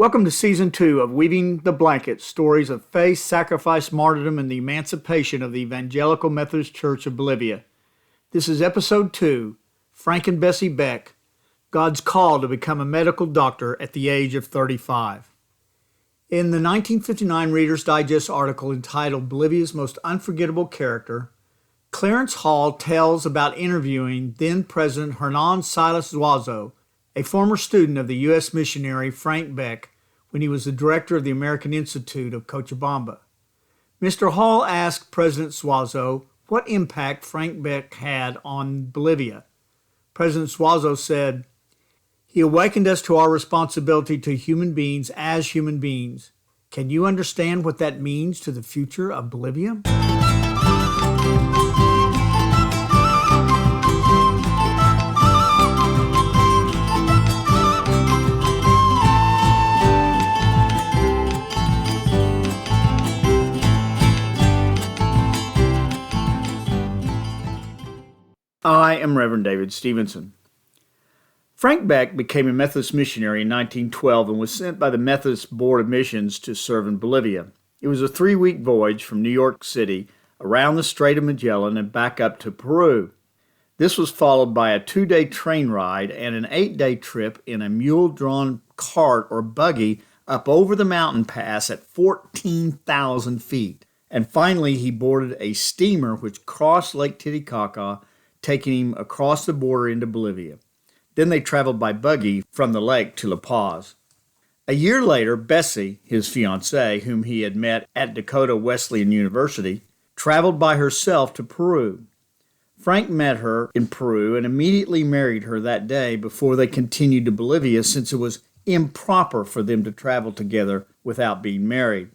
Welcome to Season 2 of Weaving the Blanket, stories of faith, sacrifice, martyrdom, and the emancipation of the Evangelical Methodist Church of Bolivia. This is Episode 2, Frank and Bessie Beck, God's Call to Become a Medical Doctor at the Age of 35. In the 1959 Reader's Digest article entitled Bolivia's Most Unforgettable Character, Clarence Hall tells about interviewing then-President Hernan Silas Zuazo, a former student of the U.S. missionary Frank Beck, when he was the director of the American Institute of Cochabamba. Mr. Hall asked President Zuazo what impact Frank Beck had on Bolivia. President Zuazo said, "He awakened us to our responsibility to human beings as human beings. Can you understand what that means to the future of Bolivia?" I am Reverend David Stevenson. Frank Beck became a Methodist missionary in 1912 and was sent by the Methodist Board of Missions to serve in Bolivia. It was a 3-week voyage from New York City around the Strait of Magellan and back up to Peru. This was followed by a 2-day train ride and an 8-day trip in a mule-drawn cart or buggy up over the mountain pass at 14,000 feet. And finally, he boarded a steamer which crossed Lake Titicaca, taking him across the border into Bolivia. Then they traveled by buggy from the lake to La Paz. A year later, Bessie, his fiancée, whom he had met at Dakota Wesleyan University, traveled by herself to Peru. Frank met her in Peru and immediately married her that day before they continued to Bolivia, since it was improper for them to travel together without being married.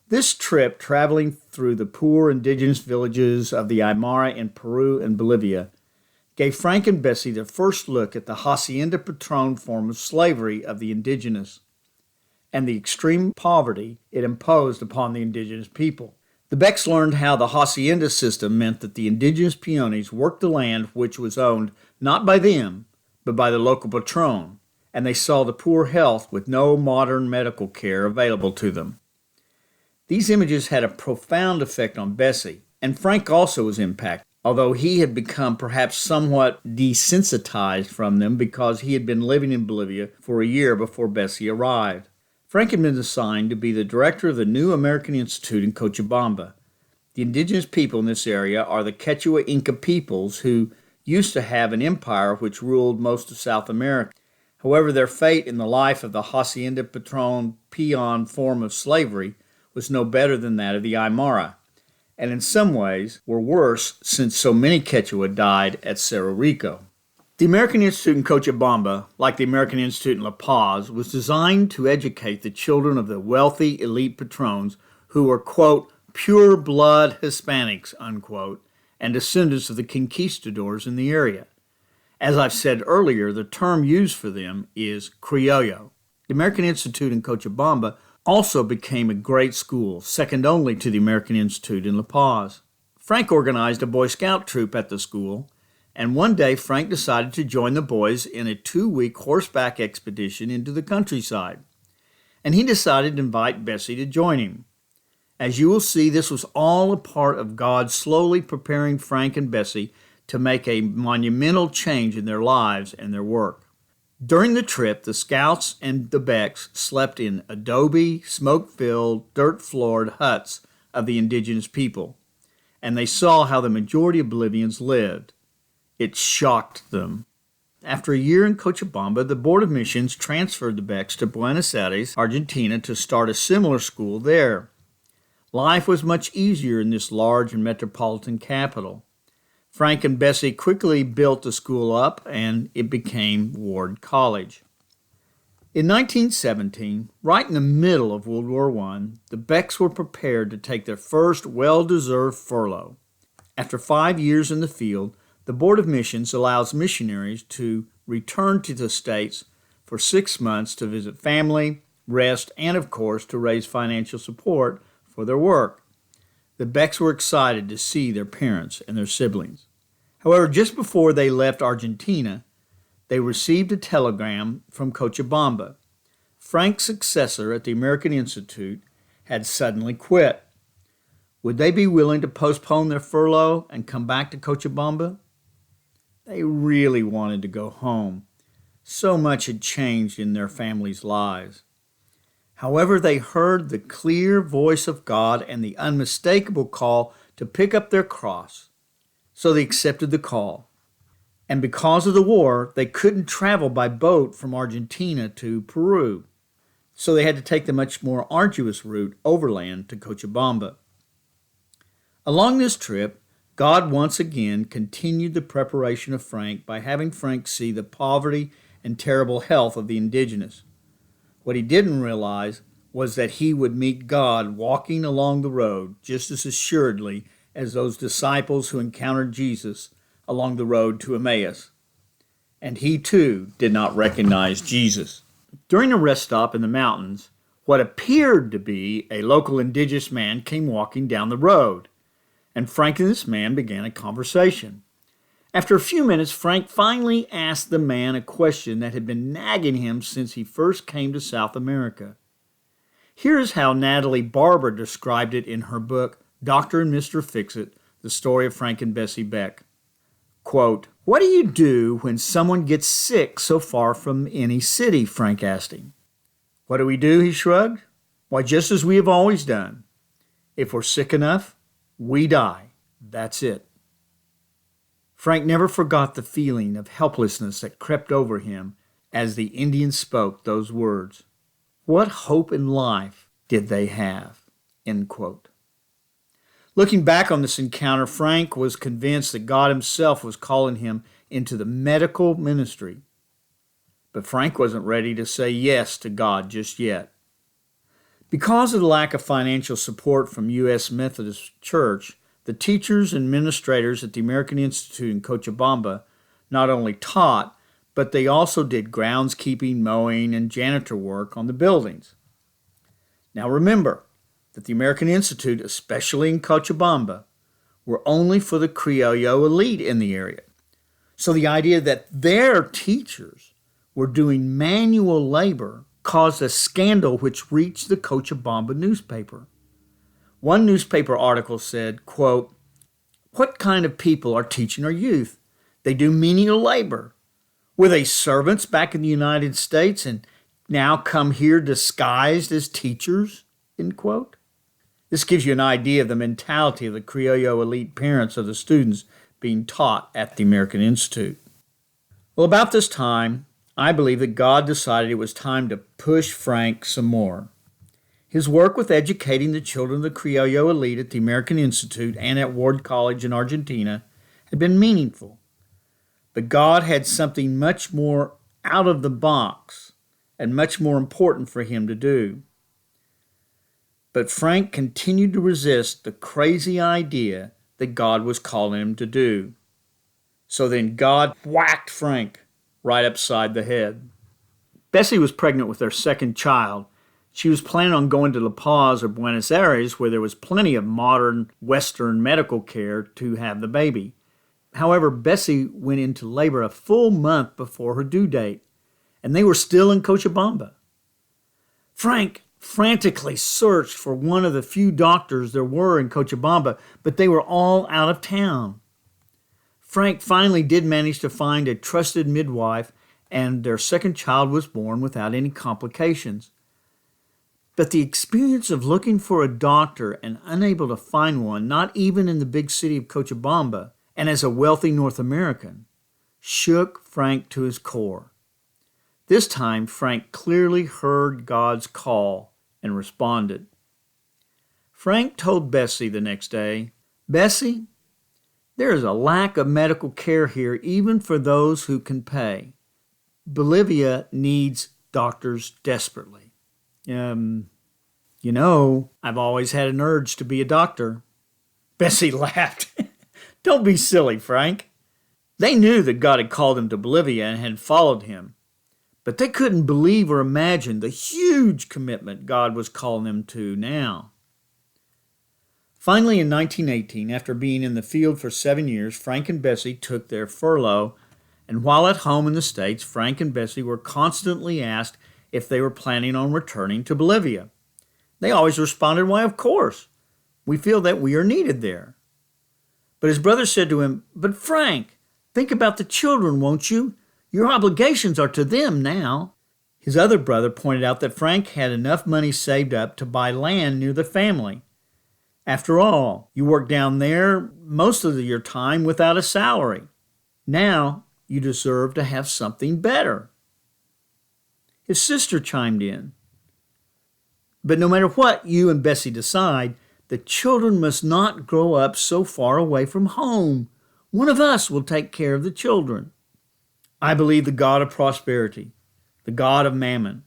This trip, traveling through the poor indigenous villages of the Aymara in Peru and Bolivia, gave Frank and Bessie their first look at the hacienda patron form of slavery of the indigenous and the extreme poverty it imposed upon the indigenous people. The Becks learned how the hacienda system meant that the indigenous peones worked the land which was owned not by them, but by the local patron, and they saw the poor health with no modern medical care available to them. These images had a profound effect on Bessie, and Frank also was impacted, although he had become perhaps somewhat desensitized from them because he had been living in Bolivia for a year before Bessie arrived. Frank had been assigned to be the director of the new American Institute in Cochabamba. The indigenous people in this area are the Quechua Inca peoples who used to have an empire which ruled most of South America. However, their fate in the life of the hacienda patron peon form of slavery was no better than that of the Aymara, and in some ways were worse since so many Quechua died at Cerro Rico. The American Institute in Cochabamba, like the American Institute in La Paz, was designed to educate the children of the wealthy elite patrons who were, quote, pure blood Hispanics, unquote, and descendants of the conquistadors in the area. As I've said earlier, the term used for them is criollo. The American Institute in Cochabamba also became a great school, second only to the American Institute in La Paz. Frank organized a Boy Scout troop at the school, and one day Frank decided to join the boys in a 2-week horseback expedition into the countryside, and he decided to invite Bessie to join him. As you will see, this was all a part of God slowly preparing Frank and Bessie to make a monumental change in their lives and their work. During the trip, the Scouts and the Becks slept in adobe, smoke-filled, dirt-floored huts of the indigenous people, and they saw how the majority of Bolivians lived. It shocked them. After a year in Cochabamba, the Board of Missions transferred the Becks to Buenos Aires, Argentina, to start a similar school there. Life was much easier in this large and metropolitan capital. Frank and Bessie quickly built the school up, and it became Ward College. In 1917, right in the middle of World War I, the Becks were prepared to take their first well-deserved furlough. After 5 years in the field, the Board of Missions allows missionaries to return to the States for 6 months to visit family, rest, and, of course, to raise financial support for their work. The Becks were excited to see their parents and their siblings. However, just before they left Argentina, they received a telegram from Cochabamba. Frank's successor at the American Institute had suddenly quit. Would they be willing to postpone their furlough and come back to Cochabamba? They really wanted to go home. So much had changed in their families' lives. However, they heard the clear voice of God and the unmistakable call to pick up their cross. So they accepted the call. And because of the war, they couldn't travel by boat from Argentina to Peru. So they had to take the much more arduous route overland to Cochabamba. Along this trip, God once again continued the preparation of Frank by having Frank see the poverty and terrible health of the indigenous. What he didn't realize was that he would meet God walking along the road just as assuredly as those disciples who encountered Jesus along the road to Emmaus. And he too did not recognize Jesus. During a rest stop in the mountains, what appeared to be a local indigenous man came walking down the road, and Frank and this man began a conversation. After a few minutes, Frank finally asked the man a question that had been nagging him since he first came to South America. Here's how Natalie Barber described it in her book, Dr. and Mr. Fix-It, The Story of Frank and Bessie Beck. Quote, "What do you do when someone gets sick so far from any city?" Frank asked him. "What do we do?" he shrugged. "Why, just as we have always done. If we're sick enough, we die. That's it." Frank never forgot the feeling of helplessness that crept over him as the Indian spoke those words. What hope in life did they have? End quote. Looking back on this encounter, Frank was convinced that God himself was calling him into the medical ministry. But Frank wasn't ready to say yes to God just yet. Because of the lack of financial support from U.S. Methodist Church, the teachers and administrators at the American Institute in Cochabamba not only taught, but they also did groundskeeping, mowing, and janitor work on the buildings. Now remember that the American Institute, especially in Cochabamba, were only for the Criollo elite in the area. So the idea that their teachers were doing manual labor caused a scandal which reached the Cochabamba newspaper. One newspaper article said, quote, "What kind of people are teaching our youth? They do menial labor. Were they servants back in the United States and now come here disguised as teachers?" End quote. This gives you an idea of the mentality of the Criollo elite parents of the students being taught at the American Institute. Well, about this time, I believe that God decided it was time to push Frank some more. His work with educating the children of the Criollo elite at the American Institute and at Ward College in Argentina had been meaningful. But God had something much more out of the box and much more important for him to do. But Frank continued to resist the crazy idea that God was calling him to do. So then God whacked Frank right upside the head. Bessie was pregnant with their second child. She was planning on going to La Paz or Buenos Aires, where there was plenty of modern Western medical care, to have the baby. However, Bessie went into labor a full month before her due date, and they were still in Cochabamba. Frank frantically searched for one of the few doctors there were in Cochabamba, but they were all out of town. Frank finally did manage to find a trusted midwife, and their second child was born without any complications. But the experience of looking for a doctor and unable to find one, not even in the big city of Cochabamba, and as a wealthy North American, shook Frank to his core. This time, Frank clearly heard God's call and responded. Frank told Bessie the next day, "Bessie, there is a lack of medical care here even for those who can pay. Bolivia needs doctors desperately. I've always had an urge to be a doctor." Bessie laughed. "Don't be silly, Frank." They knew that God had called him to Bolivia and had followed him, but they couldn't believe or imagine the huge commitment God was calling them to now. Finally, in 1918, after being in the field for 7 years, Frank and Bessie took their furlough, and while at home in the States, Frank and Bessie were constantly asked if they were planning on returning to Bolivia. They always responded, "Why, of course. We feel that we are needed there." But his brother said to him, "But Frank, think about the children, won't you? Your obligations are to them now." His other brother pointed out that Frank had enough money saved up to buy land near the family. After all, you work down there most of your time without a salary. Now you deserve to have something better. His sister chimed in. "But no matter what you and Bessie decide, the children must not grow up so far away from home. One of us will take care of the children." I believe the God of prosperity, the God of mammon,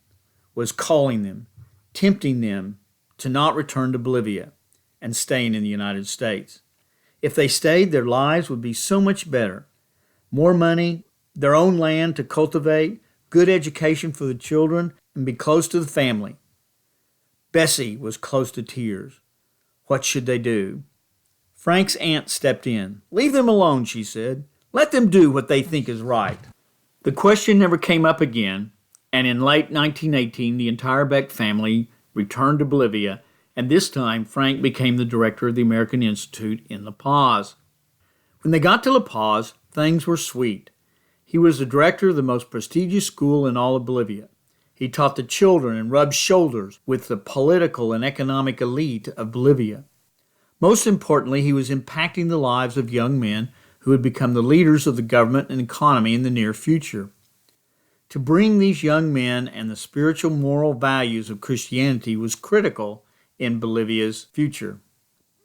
was calling them, tempting them to not return to Bolivia and staying in the United States. If they stayed, their lives would be so much better. More money, their own land to cultivate, good education for the children, and be close to the family. Bessie was close to tears. What should they do? Frank's aunt stepped in. "Leave them alone," she said. "Let them do what they think is right." The question never came up again, and in late 1918, the entire Beck family returned to Bolivia, and this time Frank became the director of the American Institute in La Paz. When they got to La Paz, things were sweet. He was the director of the most prestigious school in all of Bolivia. He taught the children and rubbed shoulders with the political and economic elite of Bolivia. Most importantly, he was impacting the lives of young men who would become the leaders of the government and economy in the near future. To bring these young men and the spiritual moral values of Christianity was critical in Bolivia's future.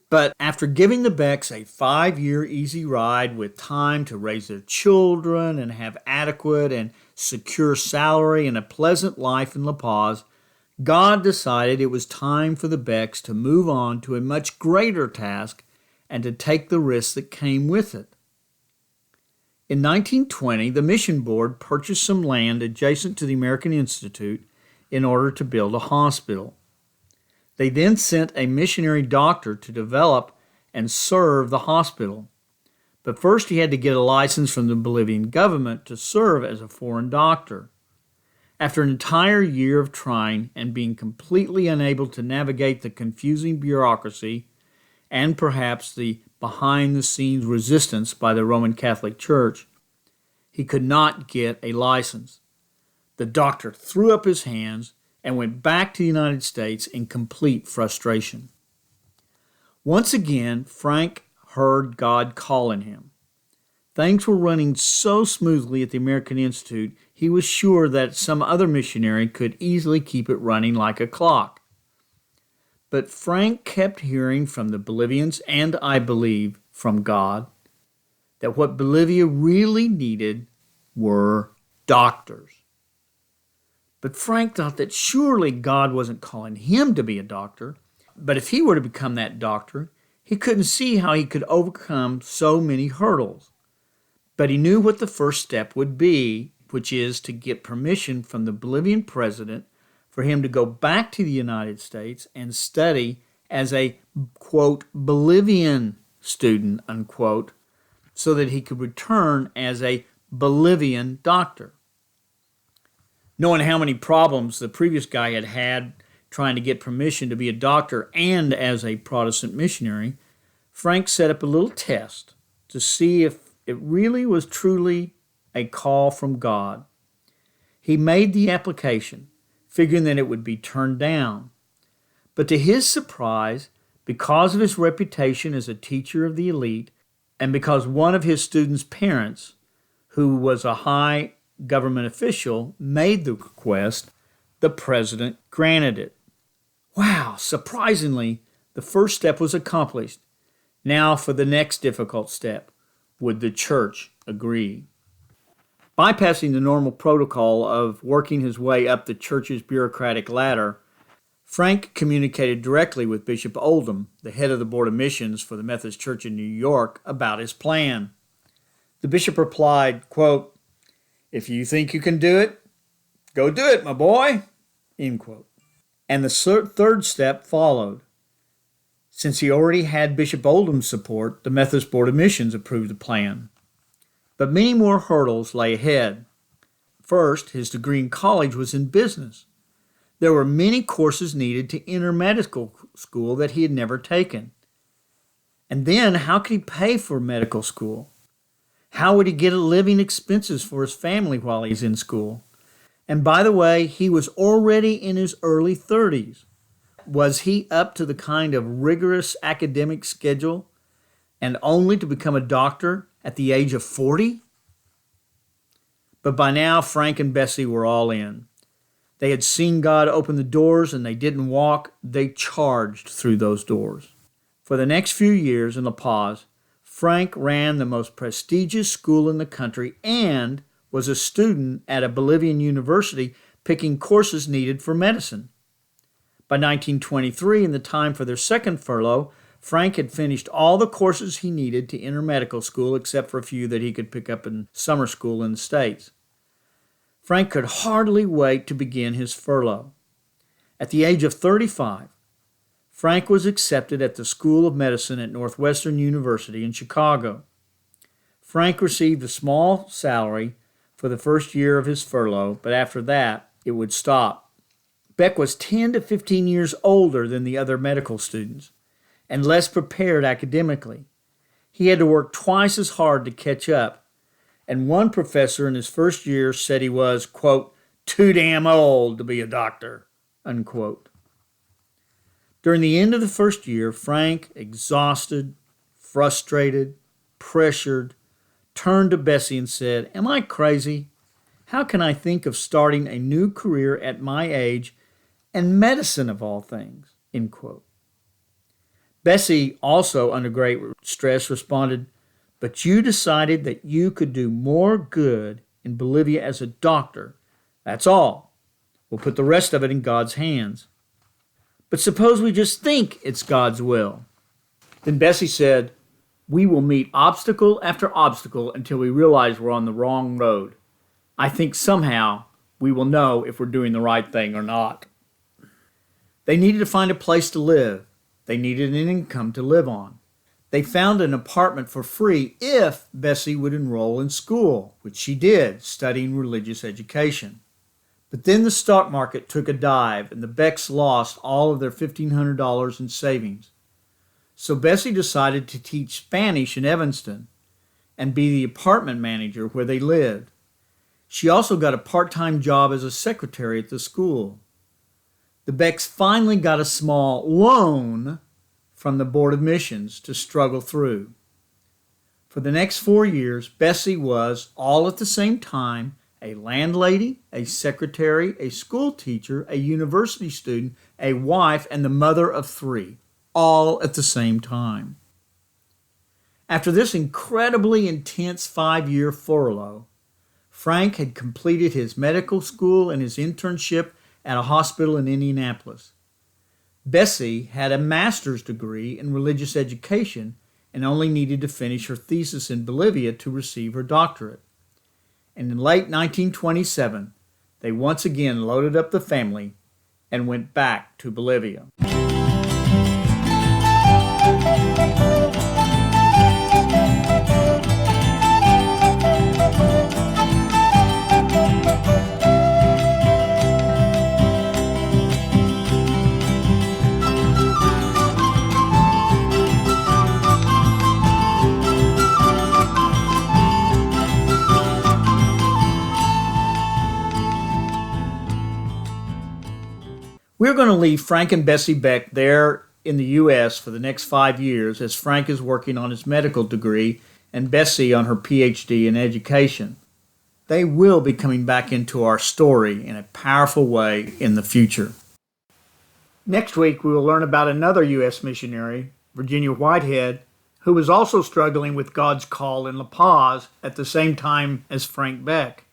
But after giving the Becks a 5-year easy ride with time to raise their children and have adequate and secure salary and a pleasant life in La Paz, God decided it was time for the Becks to move on to a much greater task and to take the risks that came with it. In 1920, the Mission Board purchased some land adjacent to the American Institute in order to build a hospital. They then sent a missionary doctor to develop and serve the hospital. But first he had to get a license from the Bolivian government to serve as a foreign doctor. After an entire year of trying and being completely unable to navigate the confusing bureaucracy and perhaps the behind-the-scenes resistance by the Roman Catholic Church, he could not get a license. The doctor threw up his hands and went back to the United States in complete frustration. Once again, Frank heard God calling him. Things were running so smoothly at the American Institute, he was sure that some other missionary could easily keep it running like a clock. But Frank kept hearing from the Bolivians, and I believe from God, that what Bolivia really needed were doctors. But Frank thought that surely God wasn't calling him to be a doctor. But if he were to become that doctor, he couldn't see how he could overcome so many hurdles. But he knew what the first step would be, which is to get permission from the Bolivian president for him to go back to the United States and study as a, quote, Bolivian student, unquote, so that he could return as a Bolivian doctor. Knowing how many problems the previous guy had had trying to get permission to be a doctor and as a Protestant missionary, Frank set up a little test to see if it really was truly a call from God. He made the application, figuring that it would be turned down. But to his surprise, because of his reputation as a teacher of the elite, and because one of his students' parents, who was a high government official, made the request, the president granted it. Wow, surprisingly, the first step was accomplished. Now for the next difficult step. Would the church agree? Bypassing the normal protocol of working his way up the church's bureaucratic ladder, Frank communicated directly with Bishop Oldham, the head of the Board of Missions for the Methodist Church in New York, about his plan. The bishop replied, quote, "If you think you can do it, go do it, my boy," end quote. And the third step followed. Since he already had Bishop Oldham's support, the Methodist Board of Missions approved the plan. But many more hurdles lay ahead. First, his degree in college was in business. There were many courses needed to enter medical school that he had never taken. And then, how could he pay for medical school? How would he get a living expenses for his family while he's in school? And by the way, he was already in his early 30s. Was he up to the kind of rigorous academic schedule and only to become a doctor at the age of 40? But by now, Frank and Bessie were all in. They had seen God open the doors, and they didn't walk, they charged through those doors. For the next few years in La Paz, Frank ran the most prestigious school in the country and was a student at a Bolivian university picking courses needed for medicine. By 1923, in the time for their second furlough, Frank had finished all the courses he needed to enter medical school except for a few that he could pick up in summer school in the States. Frank could hardly wait to begin his furlough. At the age of 35, Frank was accepted at the School of Medicine at Northwestern University in Chicago. Frank received a small salary for the first year of his furlough, but after that, it would stop. Beck was 10 to 15 years older than the other medical students and less prepared academically. He had to work twice as hard to catch up, and one professor in his first year said he was, quote, too damn old to be a doctor, unquote. During the end of the first year, Frank, exhausted, frustrated, pressured, turned to Bessie and said, am I crazy? How can I think of starting a new career at my age and medicine of all things? End quote. Bessie, also under great stress, responded, but you decided that you could do more good in Bolivia as a doctor. That's all. We'll put the rest of it in God's hands. But suppose we just think it's God's will. Then Bessie said, we will meet obstacle after obstacle until we realize we're on the wrong road. I think somehow we will know if we're doing the right thing or not. They needed to find a place to live. They needed an income to live on. They found an apartment for free if Bessie would enroll in school, which she did, studying religious education. But then the stock market took a dive, and the Becks lost all of their $1,500 in savings. So Bessie decided to teach Spanish in Evanston and be the apartment manager where they lived. She also got a part-time job as a secretary at the school. The Becks finally got a small loan from the Board of Missions to struggle through. For the next 4 years, Bessie was, all at the same time, a landlady, a secretary, a school teacher, a university student, a wife, and the mother of 3, all at the same time. After this incredibly intense 5-year furlough, Frank had completed his medical school and his internship at a hospital in Indianapolis. Bessie had a master's degree in religious education and only needed to finish her thesis in Bolivia to receive her doctorate. And in late 1927, they once again loaded up the family and went back to Bolivia. We're going to leave Frank and Bessie Beck there in the U.S. for the next 5 years as Frank is working on his medical degree and Bessie on her Ph.D. in education. They will be coming back into our story in a powerful way in the future. Next week, we will learn about another U.S. missionary, Virginia Whitehead, who was also struggling with God's call in La Paz at the same time as Frank Beck.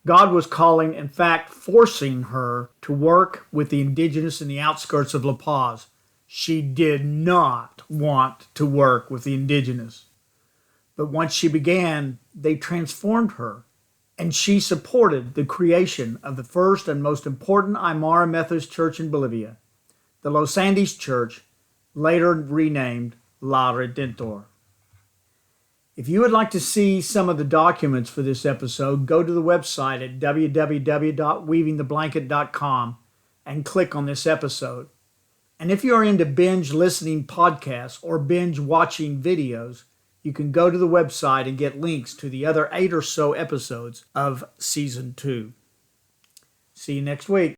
God was calling, in fact, forcing her to work with the indigenous in the outskirts of La Paz. She did not want to work with the indigenous. But once she began, they transformed her, and she supported the creation of the first and most important Aymara Methodist church in Bolivia, the Los Andes Church, later renamed La Redentor. If you would like to see some of the documents for this episode, go to the website at www.weavingtheblanket.com and click on this episode. And if you are into binge listening podcasts or binge watching videos, you can go to the website and get links to the other 8 or so episodes of Season 2. See you next week.